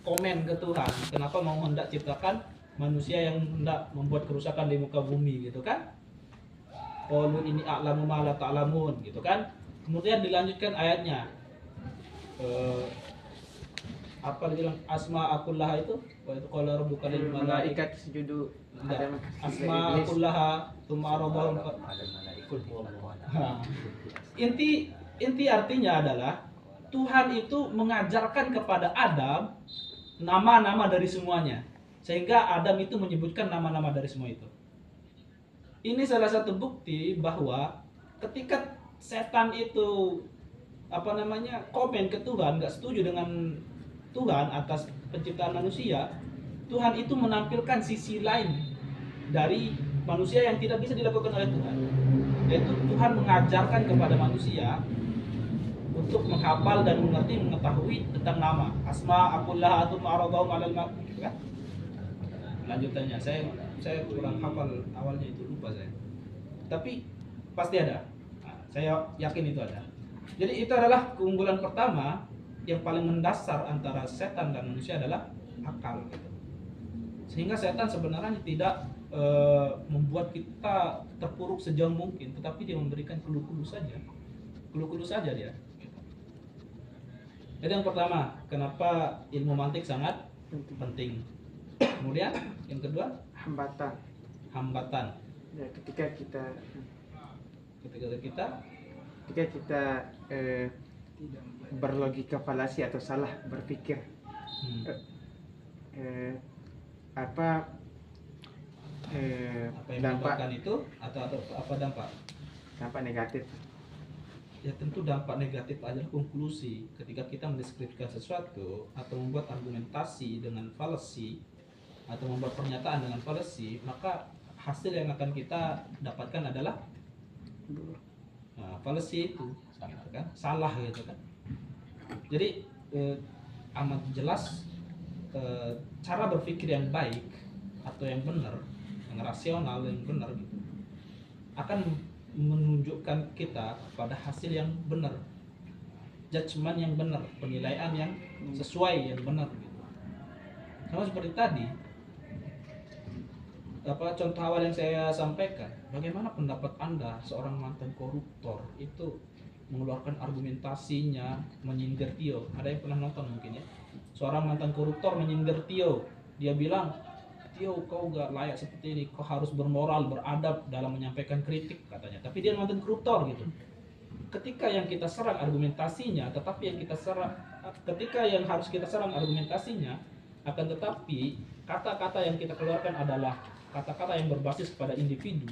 komen ke Tuhan, kenapa mau hendak ciptakan manusia yang hendak membuat kerusakan di muka bumi gitu kan? Qalu ini a'lamu ma la ta'lamun gitu kan? Kemudian dilanjutkan ayatnya. Apa dibilang asma akullaha itu? Wa itu qala rabbuka lil malaikat sujudu Adam asma akullaha tsumma arabahum inti artinya adalah Tuhan itu mengajarkan kepada Adam nama-nama dari semuanya, sehingga Adam itu menyebutkan nama-nama dari semua itu. Ini salah satu bukti bahwa ketika setan itu komen ke Tuhan, nggak setuju dengan Tuhan atas penciptaan manusia, Tuhan itu menampilkan sisi lain dari manusia yang tidak bisa dilakukan oleh Tuhan, yaitu Tuhan mengajarkan kepada manusia untuk menghafal dan mengetahui tentang nama asma akullah atau ma'radhum alal ma' gitu kan. Lanjutannya saya kurang hafal awalnya, itu lupa saya, tapi pasti ada. Saya yakin itu ada. Jadi itu adalah keunggulan pertama yang paling mendasar antara setan dan manusia adalah akal gitu. Sehingga setan sebenarnya tidak membuat kita terpuruk sejauh mungkin, tetapi dia memberikan clue-clue saja dia gitu. Jadi yang pertama, kenapa ilmu mantik sangat penting. Kemudian yang kedua, hambatan. Ya, ketika kita berlogika falasi atau salah berpikir, apa yang menyebabkan itu atau apa dampak negatif? Ya tentu dampak negatif adalah konklusi. Ketika kita mendeskripsikan sesuatu atau membuat argumentasi dengan falasi atau membuat pernyataan dengan falasi, maka hasil yang akan kita dapatkan adalah falasi itu kan? Salah gitu kan. Jadi amat jelas cara berpikir yang baik atau yang benar, yang rasional, yang benar gitu, akan menunjukkan kita pada hasil yang benar, judgement yang benar, penilaian yang sesuai, yang benar gitu. Sama seperti tadi, contoh awal yang saya sampaikan, bagaimana pendapat Anda seorang mantan koruptor itu mengeluarkan argumentasinya menyindir Tio? Ada yang pernah nonton mungkin ya? Seorang mantan koruptor menyindir Tio, dia bilang, Tio, kau gak layak seperti ini, kau harus bermoral, beradab dalam menyampaikan kritik katanya. Tapi dia mantan koruptor gitu. Ketika yang kita serang argumentasinya, ketika yang harus kita serang argumentasinya, akan tetapi kata-kata yang kita keluarkan adalah kata-kata yang berbasis pada individu.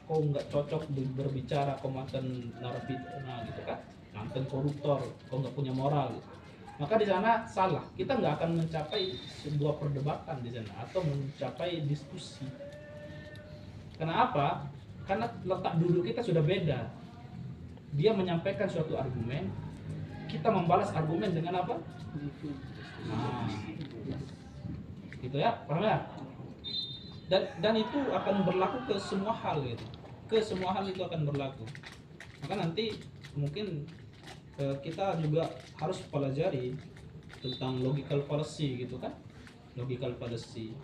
Kau nggak cocok berbicara, kau mantan narapidana gitu kan, mantan koruptor, kau nggak punya moral gitu. Maka di sana salah, kita nggak akan mencapai sebuah perdebatan di sana atau mencapai diskusi. Kenapa? Karena letak duduk kita sudah beda. Dia menyampaikan suatu argumen, kita membalas argumen dengan apa? Gitu ya, paham ya? Dan itu akan berlaku ke semua hal gitu. Ke semua hal itu akan berlaku. Maka nanti mungkin kita juga harus pelajari tentang logical fallacy gitu kan. Logical fallacy.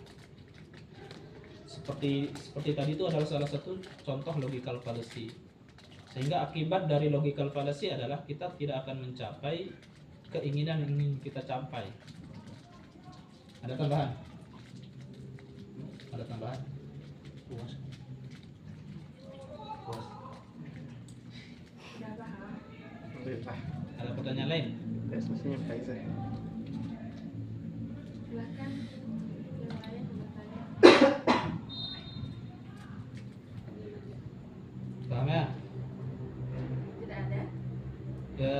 Seperti tadi itu adalah salah satu contoh logical fallacy. Sehingga akibat dari logical fallacy adalah kita tidak akan mencapai keinginan yang ingin kita capai. Ada tambahan? Ada tambahan? Puas. Ada pertanyaan lain? Ya, semestinya Faizal. Silakan yang lain bertanya. Paham ya? Tidak ada. Ya,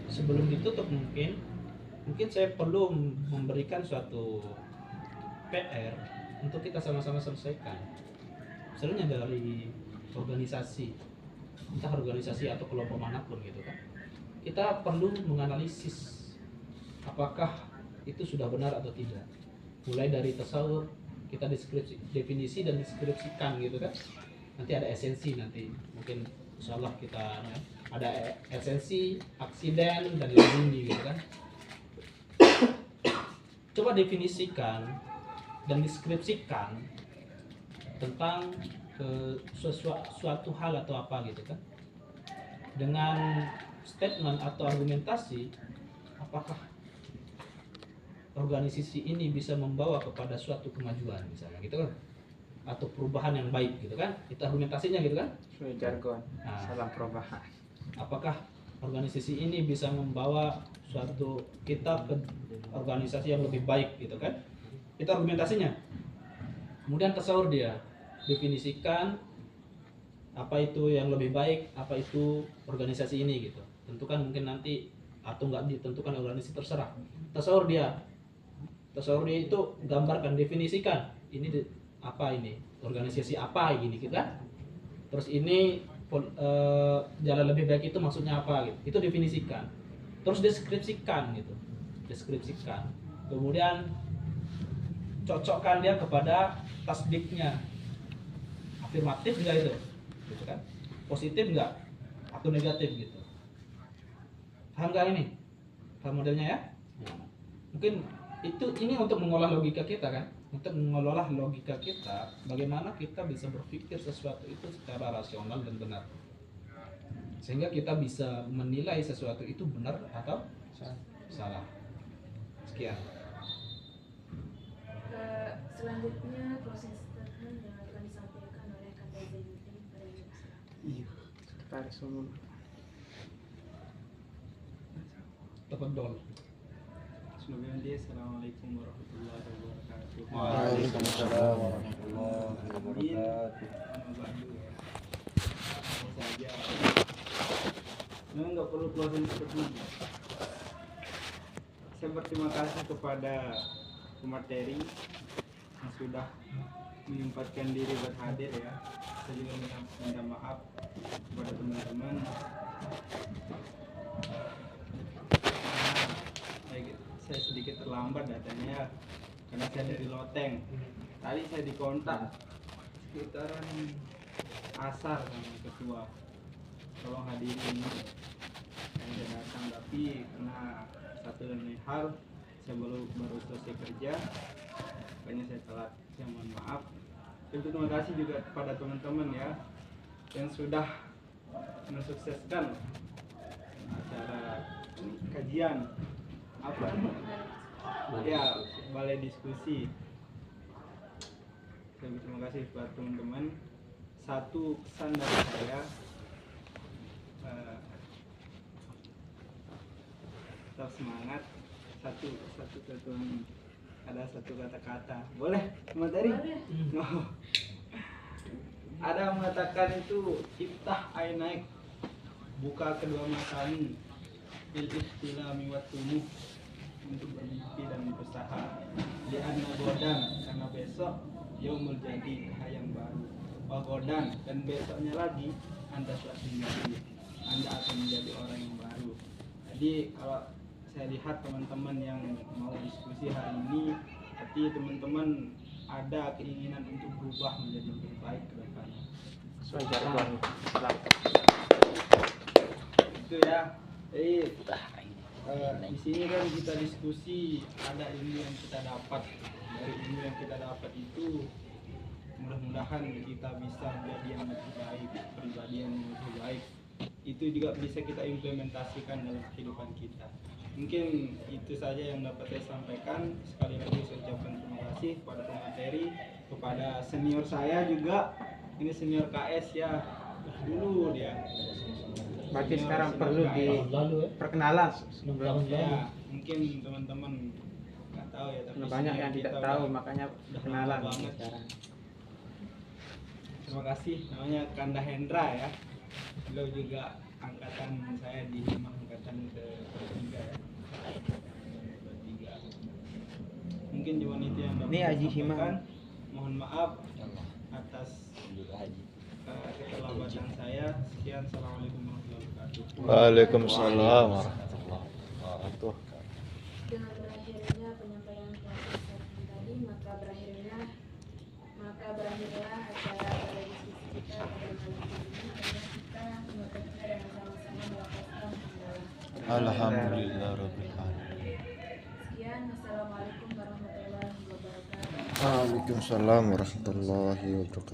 sebelum ditutup mungkin saya perlu memberikan suatu PR untuk kita sama-sama selesaikan. Misalnya dari organisasi, entah organisasi atau kelompok manapun gitu kan, kita perlu menganalisis apakah itu sudah benar atau tidak. Mulai dari tasawuf, kita definisi dan deskripsikan gitu kan. Nanti ada esensi, nanti mungkin insyaallah kita ada esensi, aksiden dan lain gitu kan. coba definisikan dan deskripsikan tentang suatu hal atau apa gitu kan, dengan statement atau argumentasi, apakah organisasi ini bisa membawa kepada suatu kemajuan misalnya gitu kan, atau perubahan yang baik gitu kan, itu argumentasinya gitu kan. Sesuai jargon. Nah. Salam perubahan. Apakah organisasi ini bisa membawa suatu kita ke organisasi yang lebih baik gitu kan, itu argumentasinya. Kemudian tasawur dia definisikan apa itu yang lebih baik, apa itu organisasi ini gitu, tentukan mungkin nanti atau nggak ditentukan organisasi, terserah. Tasawur dia itu gambarkan, definisikan ini apa, ini organisasi apa gini gitu kan, terus ini jalan lebih baik itu maksudnya apa gitu, itu definisikan, terus deskripsikan gitu, deskripsikan, kemudian cocokkan dia kepada tasdiknya, afirmatif enggak itu gitu kan, positif enggak atau negatif gitu. Paham nggak ini? Paham modelnya ya? Mungkin ini untuk mengolah logika kita kan, untuk mengelola logika kita, bagaimana kita bisa berpikir sesuatu itu secara rasional dan benar, sehingga kita bisa menilai sesuatu itu benar atau salah. Sekian. Selanjutnya closing statement yang akan disampaikan oleh Kak Zainuddin pada Ibu. Iya. Sekretaris umum. Tafadhol. Assalamualaikum warahmatullahi wabarakatuh. Waalaikumsalam warahmatullahi wabarakatuh. Saja. Memang nggak perlu closing statement. Saya berterima kasih kepada pemateri yang sudah menyempatkan diri berhadir ya. Saya juga minta maaf kepada teman-teman. Saya sedikit terlambat datanya karena saya dari Loteng. Tadi saya dikontak sekitaran asar sama ketua, tolong hadirin ini. Saya datang, tapi karena satu dan lain hal saya baru selesai kerja, makanya saya telat. Saya mohon maaf. Dan terima kasih juga kepada teman-teman ya yang sudah mensukseskan acara kajian apa ya, balai diskusi. Saya berterima kasih kepada teman-teman. Satu kesan dari saya, tetap semangat. Satu ada satu kata-kata, boleh materi? No. Ada yang mengatakan itu iftah ainaik, buka kedua matamu, bil istilami wa tumuh, untuk bermimpi dan berusaha. Di anna godan, karena besok yaumul jadi, hari yang baru. Wa godan, dan besoknya lagi Anda suatu menjadi, Anda akan menjadi orang yang baru. Jadi kalau saya lihat teman-teman yang mau diskusi hari ini, berarti teman-teman ada keinginan untuk berubah menjadi lebih baik ke depannya. Sesuai jargon. Salam. Itu ya. Di sini kan kita diskusi, ada ilmu yang kita dapat. Dari ilmu yang kita dapat itu, mudah-mudahan kita bisa menjadi yang lebih baik, pribadi yang lebih baik. Itu juga bisa kita implementasikan dalam kehidupan kita. Mungkin itu saja yang dapat saya sampaikan. Sekali lagi saya ucapkan terima kasih kepada pemateri, kepada senior saya juga. Ini senior KS ya, dulu dia. Berarti Senior sekarang senior perlu KS. di perkenalan. Ya, mungkin teman-teman nggak tahu ya, tapi Banyak yang kita tidak udah- tahu, makanya udah perkenalan lama banget. sekarang. Terima kasih, namanya Kanda Hendra ya. Beliau juga angkatan saya di Hima, angkatan ke-3 ya. Ketiga. Mungkin cuma itu yang dapat Ini saya Haji Hima. sampaikan. Mohon maaf atas keterlambatan saya. Sekian, assalamualaikum warahmatullahi wabarakatuh. Waalaikumsalam warahmatullahi wabarakatuh. Dengan berakhirnya penyampaian closing statement tadi, maka berakhirlah acara pada diskusi kita pada malam ini. Dan kita menutupnya dengan sama-sama melakukan hamdalah. Alhamdulillah rabbil alamin. Sekian, Assalamualaikum warahmatullahi wabarakatuh. Waalaikumsalam warahmatullahi wabarakatuh.